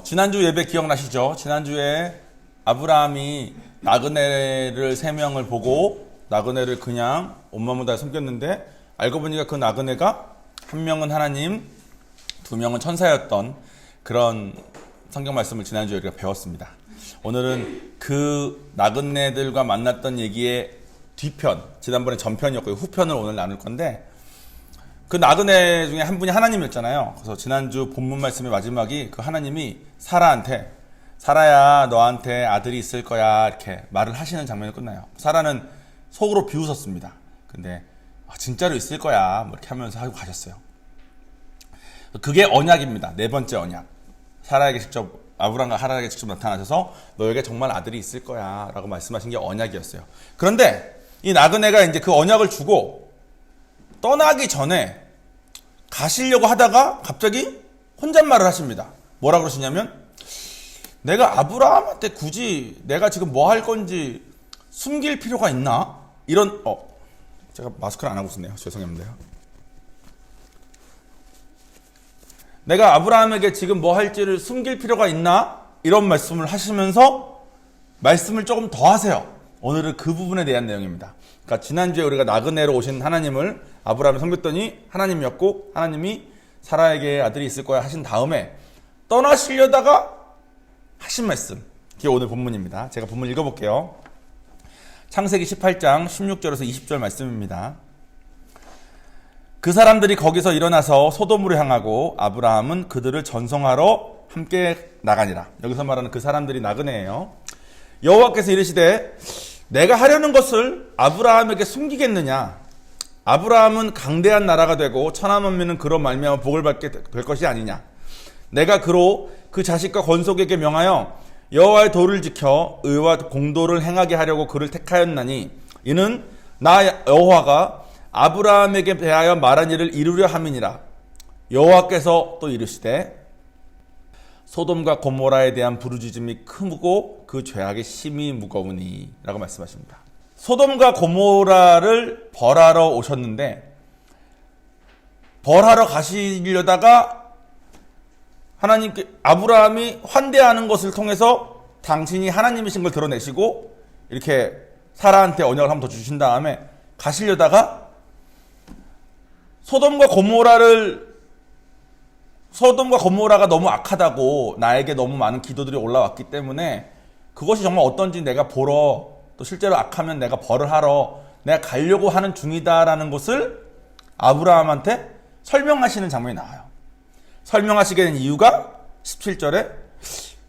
지난주 예배 기억나시죠? 지난주에 아브라함이 나그네를 3명을 보고 나그네를 그냥 온몸을 다 섬겼는데 알고 보니까 그 나그네가 한 명은 하나님, 2명은 천사였던 그런 성경 말씀을 지난주에 우리가 배웠습니다. 오늘은 그 나그네들과 만났던 얘기의 뒤편, 지난번에 전편이었고 후편을 오늘 나눌 건데 그 나그네 중에 한 분이 하나님이었잖아요. 그래서 지난주 본문 말씀의 마지막이 그 하나님이 사라한테 사라야 너한테 아들이 있을 거야 이렇게 말을 하시는 장면이 끝나요. 사라는 속으로 비웃었습니다. 근데 진짜로 있을 거야 뭐 이렇게 하면서 하고 가셨어요. 그게 언약입니다. 4번째 언약. 사라에게 직접 아브람과 하란에게 직접 나타나셔서 너에게 정말 아들이 있을 거야 라고 말씀하신 게 언약이었어요. 그런데 이 나그네가 이제 그 언약을 주고 떠나기 전에 가시려고 하다가 갑자기 혼잣말을 하십니다. 뭐라 그러시냐면 내가 아브라함한테 굳이 내가 지금 뭐 할 건지 숨길 필요가 있나? 이런 제가 마스크를 안 하고 있네요. 죄송합니다. 내가 아브라함에게 지금 뭐 할지를 숨길 필요가 있나? 이런 말씀을 하시면서 말씀을 조금 더 하세요. 오늘은 그 부분에 대한 내용입니다. 그러니까 지난주에 우리가 나그네로 오신 하나님을 아브라함이 섬겼더니 하나님이었고 하나님이 사라에게 아들이 있을 거야 하신 다음에 떠나시려다가 하신 말씀, 그게 오늘 본문입니다. 제가 본문 읽어볼게요. 창세기 18장 16절에서 20절 말씀입니다. 그 사람들이 거기서 일어나서 소돔으로 향하고 아브라함은 그들을 전송하러 함께 나가니라. 여기서 말하는 그 사람들이 나그네예요. 여호와께서 이르시되 내가 하려는 것을 아브라함에게 숨기겠느냐? 아브라함은 강대한 나라가 되고 천하만민은 그로 말미암아 복을 받게 될 것이 아니냐? 내가 그로 그 자식과 건속에게 명하여 여호와의 도를 지켜 의와 공도를 행하게 하려고 그를 택하였나니 이는 나 여호와가 아브라함에게 대하여 말한 일을 이루려 함이니라. 여호와께서 또 이르시되 소돔과 고모라에 대한 부르짖음이 크고 그 죄악의 심이 무거우니 라고 말씀하십니다. 소돔과 고모라를 벌하러 오셨는데 벌하러 가시려다가 하나님께 아브라함이 환대하는 것을 통해서 당신이 하나님이신 걸 드러내시고 이렇게 사라한테 언약을 한번 더 주신 다음에 가시려다가 소돔과 고모라가 너무 악하다고 나에게 너무 많은 기도들이 올라왔기 때문에 그것이 정말 어떤지 내가 보러 또 실제로 악하면 내가 벌을 하러 내가 가려고 하는 중이다라는 것을 아브라함한테 설명하시는 장면이 나와요. 설명하시게 된 이유가 17절에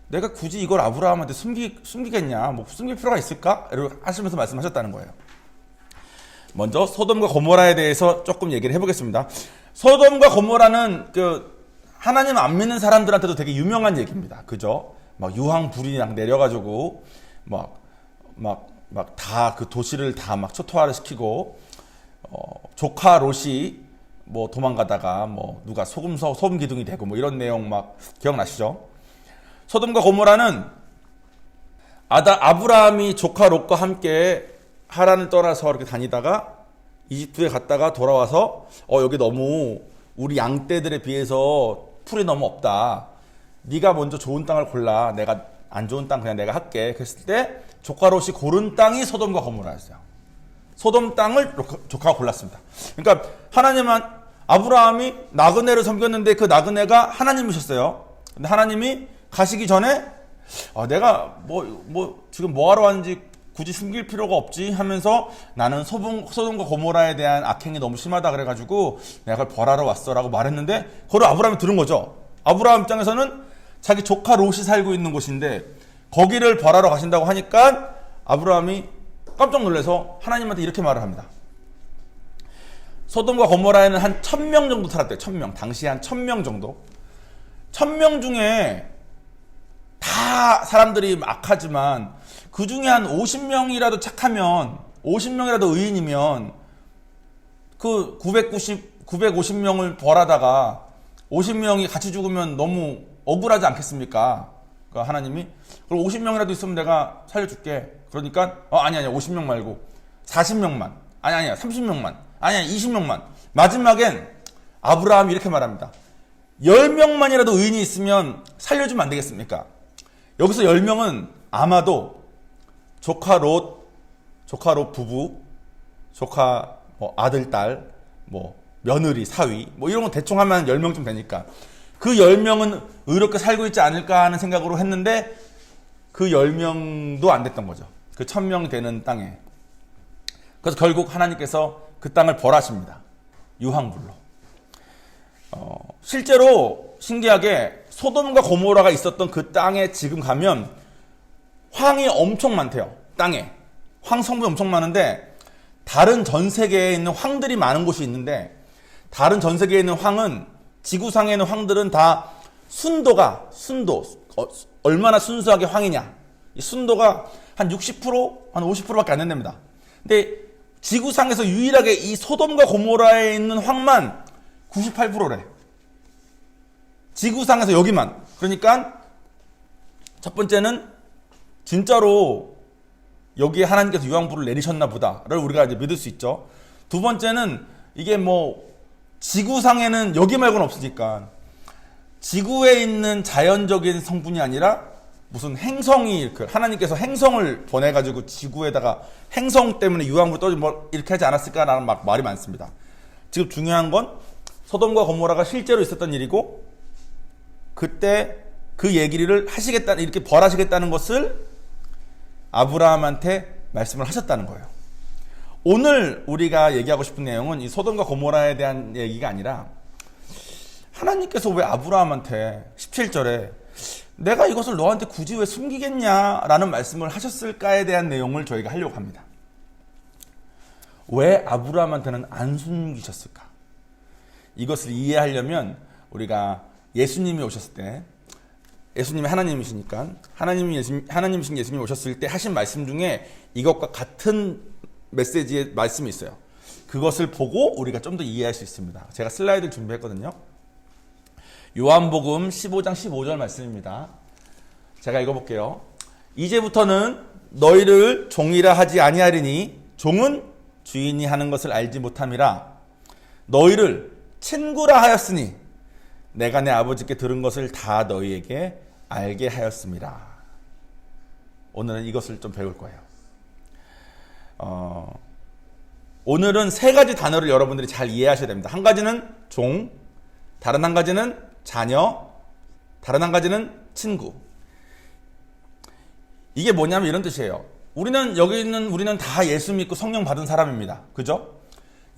내가 굳이 이걸 아브라함한테 숨기겠냐? 뭐 숨길 필요가 있을까? 이렇게 하시면서 말씀하셨다는 거예요. 먼저 소돔과 고모라에 대해서 조금 얘기를 해보겠습니다. 소돔과 고모라는 하나님 안 믿는 사람들한테도 되게 유명한 얘기입니다. 그죠? 막 유황불이랑 내려가지고 다 그 도시를 다 막 초토화를 시키고 조카 롯이 뭐 도망가다가 뭐 누가 소금 기둥이 되고 뭐 이런 내용 막 기억나시죠? 소돔과 고모라는 아브라함이 조카 롯과 함께 하란을 떠나서 이렇게 다니다가 이집트에 갔다가 돌아와서 여기 너무 우리 양떼들에 비해서 풀이 너무 없다. 네가 먼저 좋은 땅을 골라. 내가 안 좋은 땅 그냥 내가 할게. 그랬을 때 조카 롯이 고른 땅이 소돔과 고모라였어요. 소돔 땅을 조카가 골랐습니다. 그러니까 하나님은 아브라함이 나그네를 섬겼는데 그 나그네가 하나님이셨어요. 근데 하나님이 가시기 전에 내가 지금 뭐하러 왔는지 굳이 숨길 필요가 없지 하면서 나는 소돔과 고모라에 대한 악행이 너무 심하다 그래가지고 내가 그걸 벌하러 왔어 라고 말했는데 그걸 아브라함이 들은 거죠. 아브라함 입장에서는 자기 조카 롯이 살고 있는 곳인데 거기를 벌하러 가신다고 하니까 아브라함이 깜짝 놀라서 하나님한테 이렇게 말을 합니다. 소돔과 고모라에는 한 1000명 정도 살았대요. 1000명. 당시에 한 1000명 정도. 1000명 중에 다 사람들이 악하지만 그 중에 한 50명이라도 착하면 50명이라도 의인이면 그 950명을 벌하다가 50명이 같이 죽으면 너무 억울하지 않겠습니까? 그러니까 하나님이 그럼 50명이라도 있으면 내가 살려줄게. 그러니까 아니야 50명 말고 40명만 아니야 30명만 아니야 20명만 마지막엔 아브라함이 이렇게 말합니다. 10명만이라도 의인이 있으면 살려주면 안 되겠습니까? 여기서 10명은 아마도 조카 롯 부부, 조카 아들, 딸, 며느리, 사위, 이런 거 대충 하면 10명쯤 되니까 그 10명은 의롭게 살고 있지 않을까 하는 생각으로 했는데 그 10명도 안 됐던 거죠. 그 1000명 되는 땅에. 그래서 결국 하나님께서 그 땅을 벌하십니다. 유황불로. 실제로 신기하게 소돔과 고모라가 있었던 그 땅에 지금 가면 황이 엄청 많대요. 땅에. 황 성분이 엄청 많은데 다른 전 세계에 있는 황들이 많은 곳이 있는데 다른 전 세계에 있는 황은 지구상에 있는 황들은 다 순도 얼마나 순수하게 황이냐. 이 순도가 한 60%, 한 50%밖에 안 된답니다. 근데 지구상에서 유일하게 이 소돔과 고모라에 있는 황만 98%래. 지구상에서 여기만. 그러니까 첫 번째는 진짜로 여기에 하나님께서 유황불을 내리셨나 보다를 우리가 이제 믿을 수 있죠. 두 번째는 이게 지구상에는 여기 말고는 없으니까 지구에 있는 자연적인 성분이 아니라 무슨 행성이 하나님께서 행성을 보내가지고 지구에다가 행성 때문에 유황불 떠지고 이렇게 하지 않았을까라는 말이 많습니다. 지금 중요한 건 소돔과 고모라가 실제로 있었던 일이고 그때 그 얘기를 이렇게 벌하시겠다는 것을 아브라함한테 말씀을 하셨다는 거예요. 오늘 우리가 얘기하고 싶은 내용은 이 소돔과 고모라에 대한 얘기가 아니라 하나님께서 왜 아브라함한테 17절에 내가 이것을 너한테 굳이 왜 숨기겠냐라는 말씀을 하셨을까에 대한 내용을 저희가 하려고 합니다. 왜 아브라함한테는 안 숨기셨을까? 이것을 이해하려면 우리가 예수님이 오셨을 때 예수님이 하나님이시니까 하나님이신 예수님이 오셨을 때 하신 말씀 중에 이것과 같은 메시지의 말씀이 있어요. 그것을 보고 우리가 좀 더 이해할 수 있습니다. 제가 슬라이드를 준비했거든요. 요한복음 15장 15절 말씀입니다. 제가 읽어볼게요. 이제부터는 너희를 종이라 하지 아니하리니 종은 주인이 하는 것을 알지 못함이라. 너희를 친구라 하였으니 내가 내 아버지께 들은 것을 다 너희에게 알게 하였습니다. 오늘은 이것을 좀 배울 거예요. 오늘은 세 가지 단어를 여러분들이 잘 이해하셔야 됩니다. 한 가지는 종, 다른 한 가지는 자녀, 다른 한 가지는 친구. 이게 뭐냐면 이런 뜻이에요. 우리는 다 예수 믿고 성령 받은 사람입니다. 그죠?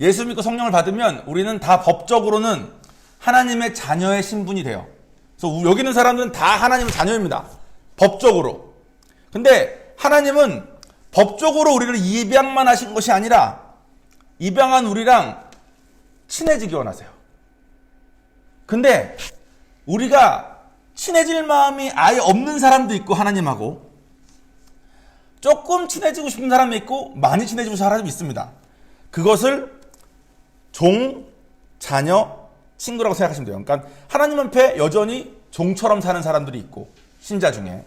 예수 믿고 성령을 받으면 우리는 다 법적으로는 하나님의 자녀의 신분이 돼요. 그래서 여기 있는 사람들은 다 하나님의 자녀입니다. 법적으로. 근데 하나님은 법적으로 우리를 입양만 하신 것이 아니라 입양한 우리랑 친해지기 원하세요. 근데 우리가 친해질 마음이 아예 없는 사람도 있고 하나님하고 조금 친해지고 싶은 사람이 있고 많이 친해지고 싶은 사람이 있습니다. 그것을 종, 자녀, 친구라고 생각하시면 돼요. 그러니까 하나님 앞에 여전히 종처럼 사는 사람들이 있고 신자 중에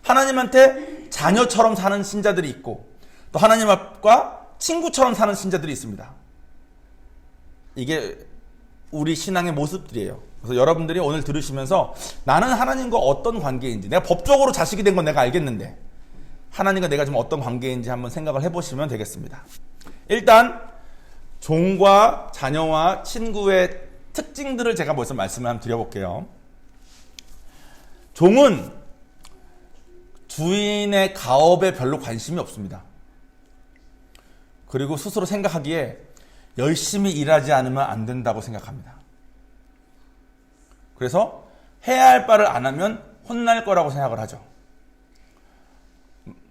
하나님한테 자녀처럼 사는 신자들이 있고 또 하나님 앞과 친구처럼 사는 신자들이 있습니다. 이게 우리 신앙의 모습들이에요. 그래서 여러분들이 오늘 들으시면서 나는 하나님과 어떤 관계인지 내가 법적으로 자식이 된 건 내가 알겠는데 하나님과 내가 지금 어떤 관계인지 한번 생각을 해보시면 되겠습니다. 일단 종과 자녀와 친구의 특징들을 제가 벌써 말씀을 한번 드려볼게요. 종은 주인의 가업에 별로 관심이 없습니다. 그리고 스스로 생각하기에 열심히 일하지 않으면 안 된다고 생각합니다. 그래서 해야 할 바를 안 하면 혼날 거라고 생각을 하죠.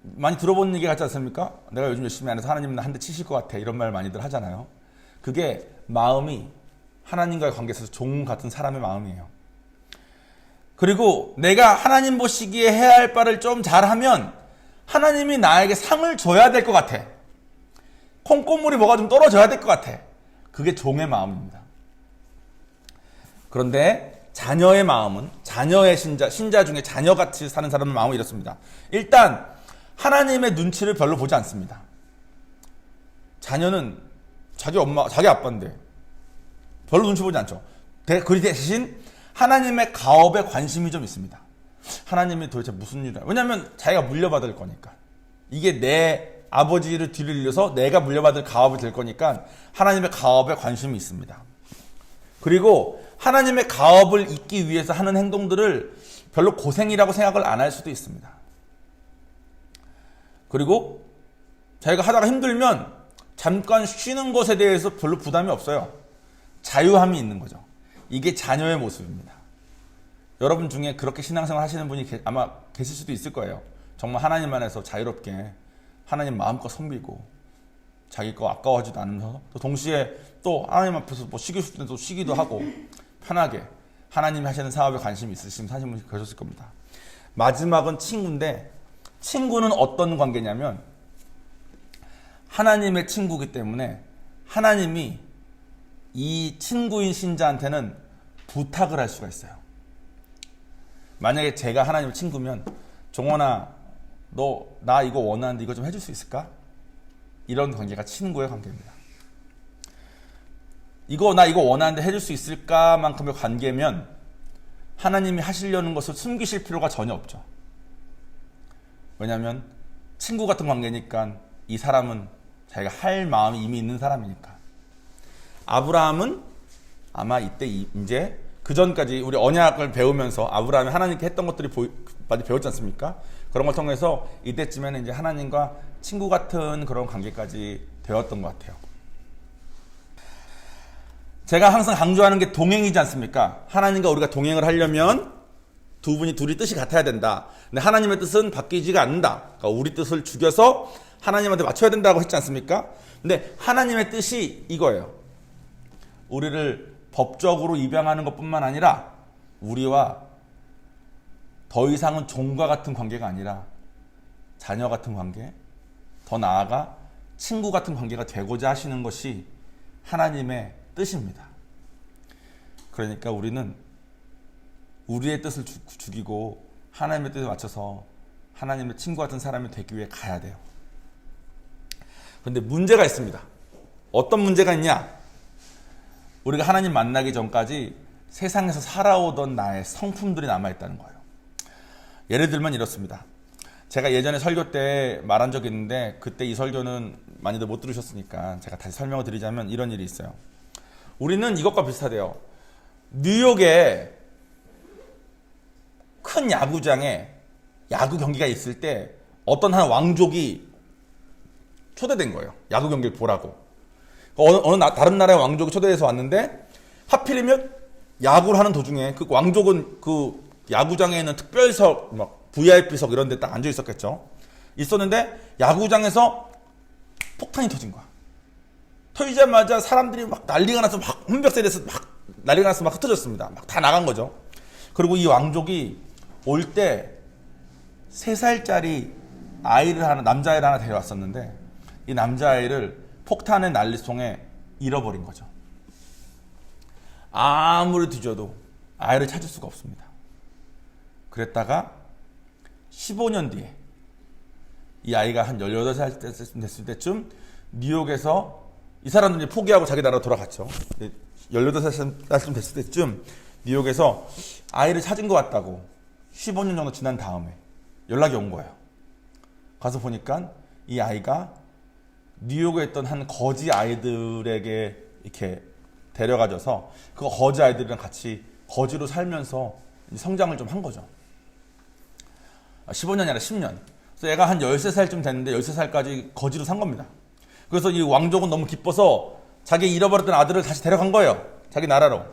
많이 들어본 얘기 같지 않습니까? 내가 요즘 열심히 안 해서 하나님은 한 대 치실 것 같아. 이런 말 많이들 하잖아요. 그게 마음이 하나님과의 관계에서 종 같은 사람의 마음이에요. 그리고 내가 하나님 보시기에 해야 할 바를 좀 잘하면 하나님이 나에게 상을 줘야 될 것 같아. 콩고물이 뭐가 좀 떨어져야 될 것 같아. 그게 종의 마음입니다. 그런데 자녀의 마음은 자녀의 신자 중에 자녀같이 사는 사람의 마음은 이렇습니다. 일단 하나님의 눈치를 별로 보지 않습니다. 자녀는 자기 엄마, 자기 아빠인데 별로 눈치 보지 않죠. 그 대신 하나님의 가업에 관심이 좀 있습니다. 하나님이 도대체 무슨 일이야? 왜냐하면 자기가 물려받을 거니까. 이게 내 아버지를 뒤를 이어서 내가 물려받을 가업이 될 거니까 하나님의 가업에 관심이 있습니다. 그리고 하나님의 가업을 잇기 위해서 하는 행동들을 별로 고생이라고 생각을 안 할 수도 있습니다. 그리고 자기가 하다가 힘들면 잠깐 쉬는 것에 대해서 별로 부담이 없어요. 자유함이 있는 거죠. 이게 자녀의 모습입니다. 여러분 중에 그렇게 신앙생활 하시는 분이 아마 계실 수도 있을 거예요. 정말 하나님 안에서 자유롭게 하나님 마음껏 섬기고 자기 거 아까워하지도 않으면서 또 동시에 또 하나님 앞에서 뭐 쉬고 싶을 때도 쉬기도 하고 편하게 하나님이 하시는 사업에 관심이 있으신 사실은 계셨을 겁니다. 마지막은 친구인데, 친구는 어떤 관계냐면 하나님의 친구이기 때문에 하나님이 이 친구인 신자한테는 부탁을 할 수가 있어요. 만약에 제가 하나님의 친구면, 종원아, 너 나 이거 원하는데 이거 좀 해줄 수 있을까? 이런 관계가 친구의 관계입니다. 나 이거 원하는데 해줄 수 있을까? 만큼의 관계면 하나님이 하시려는 것을 숨기실 필요가 전혀 없죠. 왜냐하면 친구 같은 관계니까 이 사람은 자기가 할 마음이 이미 있는 사람이니까. 아브라함은 아마 이때 이제 그 전까지 우리 언약을 배우면서 아브라함이 하나님께 했던 것들이 많이 배웠지 않습니까? 그런 걸 통해서 이때쯤에는 이제 하나님과 친구 같은 그런 관계까지 되었던 것 같아요. 제가 항상 강조하는 게 동행이지 않습니까? 하나님과 우리가 동행을 하려면 둘이 뜻이 같아야 된다. 근데 하나님의 뜻은 바뀌지가 않는다. 그러니까 우리 뜻을 죽여서 하나님한테 맞춰야 된다고 했지 않습니까? 근데 하나님의 뜻이 이거예요. 우리를 법적으로 입양하는 것뿐만 아니라 우리와 더 이상은 종과 같은 관계가 아니라 자녀 같은 관계, 더 나아가 친구 같은 관계가 되고자 하시는 것이 하나님의 뜻입니다. 그러니까 우리는 우리의 뜻을 죽이고 하나님의 뜻에 맞춰서 하나님의 친구 같은 사람이 되기 위해 가야 돼요. 그런데 문제가 있습니다. 어떤 문제가 있냐? 우리가 하나님 만나기 전까지 세상에서 살아오던 나의 성품들이 남아있다는 거예요. 예를 들면 이렇습니다. 제가 예전에 설교 때 말한 적이 있는데 그때 이 설교는 많이들 못 들으셨으니까 제가 다시 설명을 드리자면 이런 일이 있어요. 우리는 이것과 비슷하대요. 뉴욕에 큰 야구장에 야구 경기가 있을 때 어떤 한 왕족이 초대된 거예요. 야구 경기를 보라고. 다른 나라의 왕족이 초대해서 왔는데 하필이면 야구를 하는 도중에 그 왕족은 그 야구장에 있는 특별석, 막 VIP석 이런 데 딱 앉아 있었겠죠. 있었는데 야구장에서 폭탄이 터진 거야. 터지자마자 사람들이 막 난리가 나서 막 혼벽세대에서 막 난리가 나서 막 흩어졌습니다. 막 다 나간 거죠. 그리고 이 왕족이 올 때 3살짜리 아이를 남자아이를 하나 데려왔었는데 이 남자아이를 폭탄의 난리통에 잃어버린 거죠. 아무리 뒤져도 아이를 찾을 수가 없습니다. 그랬다가 15년 뒤에 이 아이가 한 18살 됐을 때쯤 뉴욕에서 이 사람들이 포기하고 자기 나라로 돌아갔죠. 18살쯤 됐을 때쯤 뉴욕에서 아이를 찾은 것 같다고 15년 정도 지난 다음에 연락이 온 거예요. 가서 보니까 이 아이가 뉴욕에 있던 한 거지 아이들에게 이렇게 데려가져서 그 거지 아이들이랑 같이 거지로 살면서 성장을 좀 한 거죠. 15년이 아니라 10년. 그래서 얘가 한 13살쯤 됐는데 13살까지 거지로 산 겁니다. 그래서 이 왕족은 너무 기뻐서 자기 잃어버렸던 아들을 다시 데려간 거예요. 자기 나라로.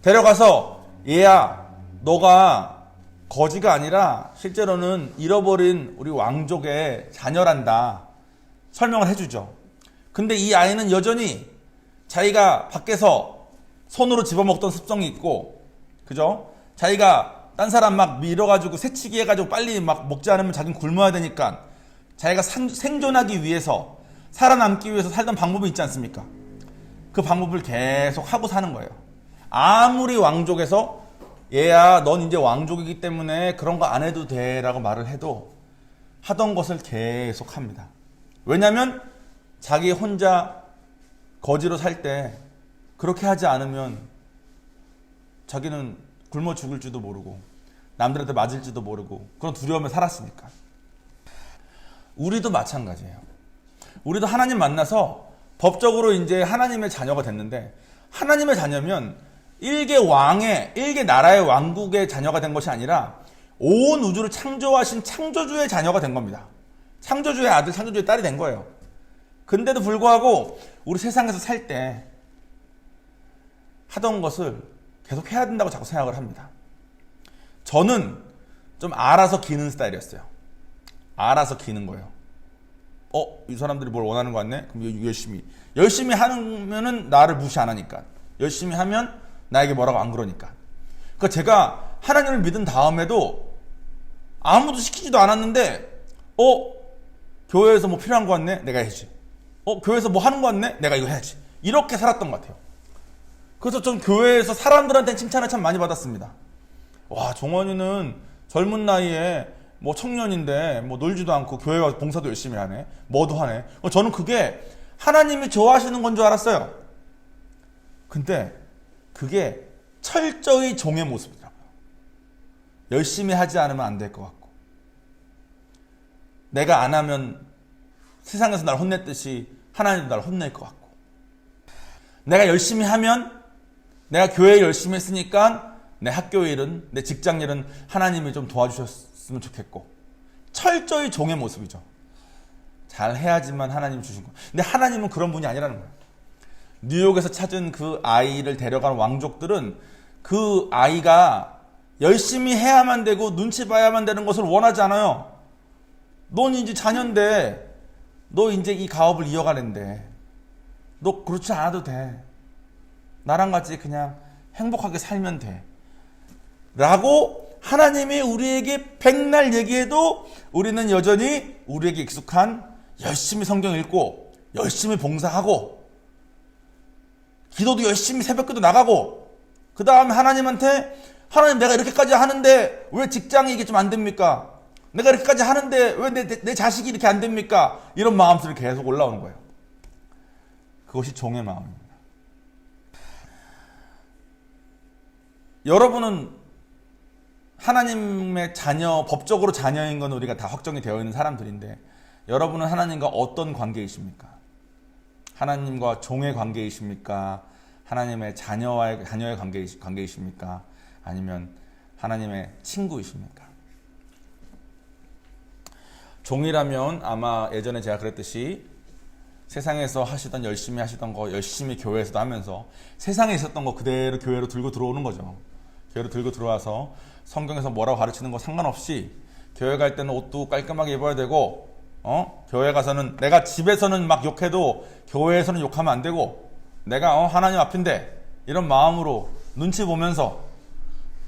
데려가서 얘야, 너가 거지가 아니라 실제로는 잃어버린 우리 왕족의 자녀란다. 설명을 해주죠. 근데 이 아이는 여전히 자기가 밖에서 손으로 집어먹던 습성이 있고, 그죠? 자기가 딴 사람 막 밀어가지고 새치기 해가지고 빨리 막 먹지 않으면 자기는 굶어야 되니까 자기가 생존하기 위해서, 살아남기 위해서 살던 방법이 있지 않습니까? 그 방법을 계속 하고 사는 거예요. 아무리 왕족에서 얘야 넌 이제 왕족이기 때문에 그런 거 안 해도 돼 라고 말을 해도 하던 것을 계속 합니다. 왜냐면 자기 혼자 거지로 살 때 그렇게 하지 않으면 자기는 굶어 죽을지도 모르고 남들한테 맞을지도 모르고 그런 두려움에 살았으니까. 우리도 마찬가지예요. 우리도 하나님 만나서 법적으로 이제 하나님의 자녀가 됐는데, 하나님의 자녀면 일개 나라의 왕국의 자녀가 된 것이 아니라 온 우주를 창조하신 창조주의 자녀가 된 겁니다. 창조주의 아들, 창조주의 딸이 된 거예요. 근데도 불구하고 우리 세상에서 살 때 하던 것을 계속 해야 된다고 자꾸 생각을 합니다. 저는 좀 알아서 기는 스타일이었어요. 알아서 기는 거예요. 이 사람들이 뭘 원하는 거 같네? 그럼 열심히 하면은 나를 무시 안 하니까. 열심히 하면 나에게 뭐라고 안 그러니까. 그러니까 제가 하나님을 믿은 다음에도 아무도 시키지도 않았는데, 교회에서 뭐 필요한 거 같네? 내가 해야지. 교회에서 뭐 하는 거 같네? 내가 이거 해야지. 이렇게 살았던 것 같아요. 그래서 좀 교회에서 사람들한테 칭찬을 참 많이 받았습니다. 와, 종원이는 젊은 나이에 뭐 청년인데 뭐 놀지도 않고 교회 와서 봉사도 열심히 하네. 뭐도 하네. 저는 그게 하나님이 좋아하시는 건 줄 알았어요. 근데 그게 철저히 종의 모습이더라고요. 열심히 하지 않으면 안 될 것 같고, 내가 안 하면 세상에서 날 혼냈듯이 하나님도 날 혼낼 것 같고, 내가 열심히 하면 내가 교회 열심히 했으니까 내 학교 일은, 내 직장 일은 하나님이 좀 도와주셨으면 좋겠고, 철저히 종의 모습이죠. 잘 해야지만 하나님 주신 거. 근데 하나님은 그런 분이 아니라는 거예요. 뉴욕에서 찾은 그 아이를 데려간 왕족들은 그 아이가 열심히 해야만 되고 눈치 봐야만 되는 것을 원하지 않아요. 넌 이제 자녀인데, 너 이제 이 가업을 이어가는데, 너 그렇지 않아도 돼. 나랑 같이 그냥 행복하게 살면 돼. 라고 하나님이 우리에게 백날 얘기해도 우리는 여전히 우리에게 익숙한 열심히 성경 읽고, 열심히 봉사하고, 기도도 열심히 새벽기도 나가고, 그 다음에 하나님한테, 하나님 내가 이렇게까지 하는데 왜 직장이 이게 좀 안 됩니까? 내가 이렇게까지 하는데 왜 내 자식이 이렇게 안 됩니까? 이런 마음들이 계속 올라오는 거예요. 그것이 종의 마음입니다. 여러분은 하나님의 자녀, 법적으로 자녀인 건 우리가 다 확정이 되어 있는 사람들인데, 여러분은 하나님과 어떤 관계이십니까? 하나님과 종의 관계이십니까? 하나님의 자녀의 관계이십니까? 아니면 하나님의 친구이십니까? 종이라면 아마 예전에 제가 그랬듯이 세상에서 열심히 하시던 거 열심히 교회에서도 하면서 세상에 있었던 거 그대로 교회로 들고 들어오는 거죠. 교회로 들고 들어와서 성경에서 뭐라고 가르치는 거 상관없이 교회 갈 때는 옷도 깔끔하게 입어야 되고, 교회 가서는, 내가 집에서는 막 욕해도 교회에서는 욕하면 안 되고, 내가 하나님 앞인데 이런 마음으로 눈치 보면서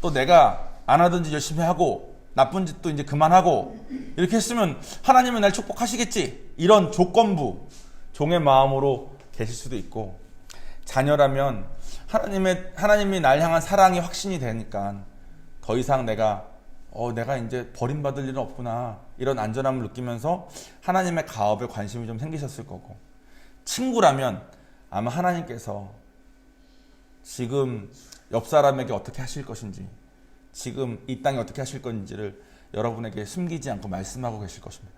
또 내가 안 하든지 열심히 하고 나쁜 짓도 이제 그만하고 이렇게 했으면 하나님은 날 축복하시겠지, 이런 조건부 종의 마음으로 계실 수도 있고, 자녀라면 하나님이 날 향한 사랑이 확신이 되니까 더 이상 내가 이제 버림받을 일은 없구나, 이런 안전함을 느끼면서 하나님의 가업에 관심이 좀 생기셨을 거고, 친구라면 아마 하나님께서 지금 옆 사람에게 어떻게 하실 것인지, 지금 이 땅에 어떻게 하실 건지를 여러분에게 숨기지 않고 말씀하고 계실 것입니다.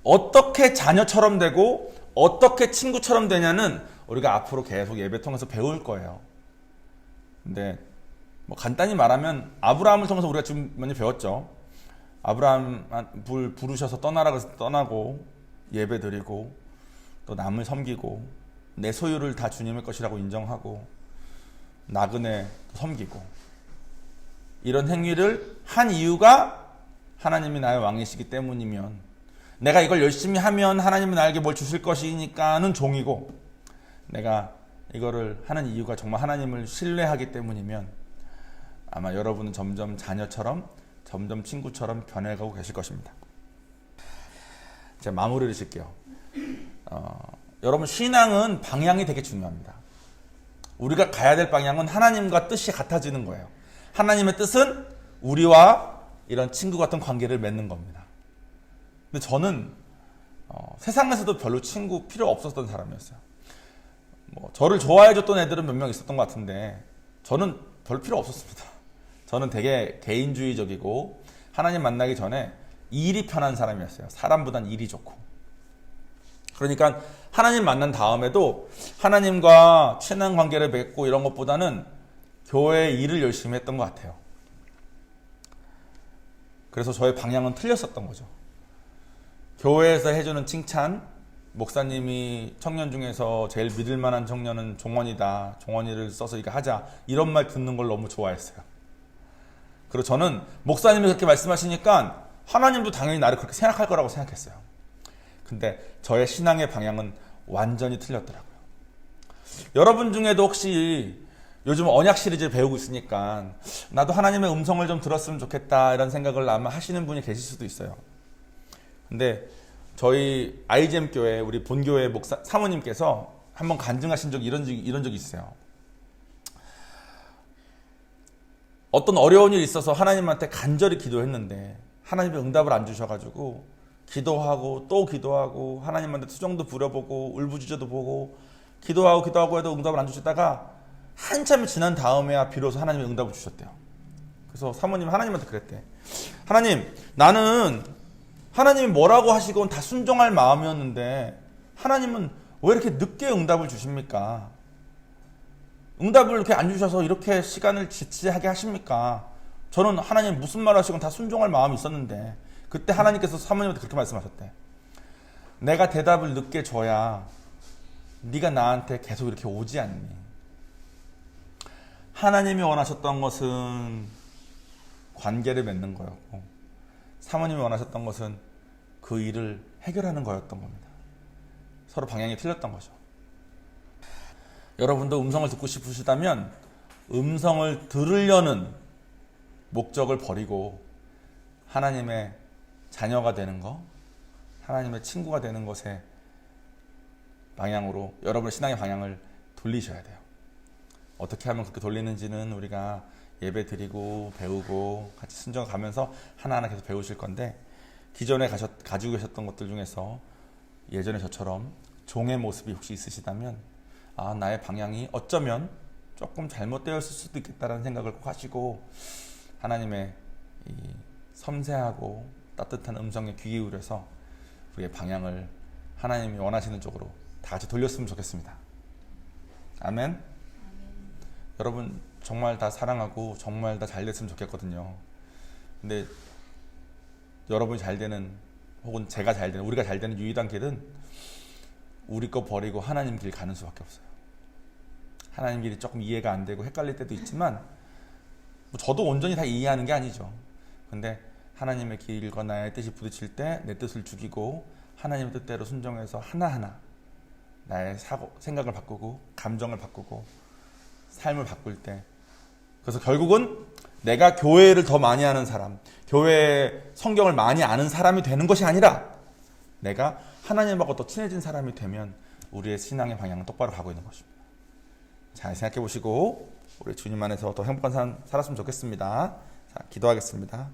어떻게 자녀처럼 되고 어떻게 친구처럼 되냐는 우리가 앞으로 계속 예배 통해서 배울 거예요. 근데 뭐 간단히 말하면 아브라함을 통해서 우리가 지금 많이 배웠죠. 아브라함 부르셔서 떠나라 그래서 떠나고 예배 드리고 또 남을 섬기고 내 소유를 다 주님의 것이라고 인정하고 나그네 섬기고, 이런 행위를 한 이유가 하나님이 나의 왕이시기 때문이면, 내가 이걸 열심히 하면 하나님은 나에게 뭘 주실 것이니까는 종이고, 내가 이거를 하는 이유가 정말 하나님을 신뢰하기 때문이면 아마 여러분은 점점 자녀처럼, 점점 친구처럼 변해가고 계실 것입니다. 제가 마무리를 짓게요. 여러분, 신앙은 방향이 되게 중요합니다. 우리가 가야 될 방향은 하나님과 뜻이 같아지는 거예요. 하나님의 뜻은 우리와 이런 친구 같은 관계를 맺는 겁니다. 근데 저는 세상에서도 별로 친구 필요 없었던 사람이었어요. 뭐 저를 좋아해줬던 애들은 몇 명 있었던 것 같은데 저는 별 필요 없었습니다. 저는 되게 개인주의적이고 하나님 만나기 전에 일이 편한 사람이었어요. 사람보단 일이 좋고. 그러니까 하나님 만난 다음에도 하나님과 친한 관계를 맺고 이런 것보다는 교회 일을 열심히 했던 것 같아요. 그래서 저의 방향은 틀렸었던 거죠. 교회에서 해주는 칭찬, 목사님이 청년 중에서 제일 믿을 만한 청년은 종원이다. 종원이를 써서 이거 하자. 이런 말 듣는 걸 너무 좋아했어요. 그리고 저는 목사님이 그렇게 말씀하시니까 하나님도 당연히 나를 그렇게 생각할 거라고 생각했어요. 근데 저의 신앙의 방향은 완전히 틀렸더라고요. 여러분 중에도 혹시 요즘 언약 시리즈를 배우고 있으니까 나도 하나님의 음성을 좀 들었으면 좋겠다 이런 생각을 아마 하시는 분이 계실 수도 있어요. 근데 저희 IGM 교회 우리 본교회 목사 사모님께서 한번 간증하신 적이 이런 적이 있어요. 어떤 어려운 일이 있어서 하나님한테 간절히 기도했는데 하나님이 응답을 안 주셔가지고 기도하고 또 기도하고 하나님한테 투정도 부려보고 울부짖어도 보고 기도하고 해도 응답을 안 주시다가 한참이 지난 다음에야 비로소 하나님이 응답을 주셨대요. 그래서 사모님 하나님한테 그랬대. 하나님, 나는 하나님이 뭐라고 하시건 다 순종할 마음이었는데 하나님은 왜 이렇게 늦게 응답을 주십니까? 응답을 이렇게 안 주셔서 이렇게 시간을 지체하게 하십니까? 저는 하나님 무슨 말 하시건 다 순종할 마음이 있었는데 그때 하나님께서 사모님한테 그렇게 말씀하셨대. 내가 대답을 늦게 줘야 네가 나한테 계속 이렇게 오지 않니? 하나님이 원하셨던 것은 관계를 맺는 거였고 사모님이 원하셨던 것은 그 일을 해결하는 거였던 겁니다. 서로 방향이 틀렸던 거죠. 여러분도 음성을 듣고 싶으시다면 음성을 들으려는 목적을 버리고 하나님의 자녀가 되는 거, 하나님의 친구가 되는 것의 방향으로 여러분의 신앙의 방향을 돌리셔야 돼요. 어떻게 하면 그렇게 돌리는지는 우리가 예배 드리고 배우고 같이 순정 가면서 하나하나 계속 배우실 건데 기존에 가지고 계셨던 것들 중에서 예전에 저처럼 종의 모습이 혹시 있으시다면 나의 방향이 어쩌면 조금 잘못되었을 수도 있겠다라는 생각을 꼭 하시고 하나님의 이 섬세하고 따뜻한 음성에 귀 기울여서 우리의 방향을 하나님이 원하시는 쪽으로 다 같이 돌렸으면 좋겠습니다. 아멘. 여러분 정말 다 사랑하고 정말 다 잘 됐으면 좋겠거든요. 근데 여러분이 잘 되는 혹은 제가 잘 되는 우리가 잘 되는 유일한 길은 우리 거 버리고 하나님 길 가는 수밖에 없어요. 하나님 길이 조금 이해가 안 되고 헷갈릴 때도 있지만 저도 온전히 다 이해하는 게 아니죠. 근데 하나님의 길과 나의 뜻이 부딪힐 때 내 뜻을 죽이고 하나님의 뜻대로 순종해서 하나하나 나의 생각을 바꾸고 감정을 바꾸고 삶을 바꿀 때 그래서 결국은 내가 교회를 더 많이 하는 사람, 교회 성경을 많이 아는 사람이 되는 것이 아니라 내가 하나님하고 더 친해진 사람이 되면 우리의 신앙의 방향은 똑바로 가고 있는 것입니다. 잘 생각해 보시고 우리 주님 안에서 더 행복한 삶 살았으면 좋겠습니다. 자, 기도하겠습니다.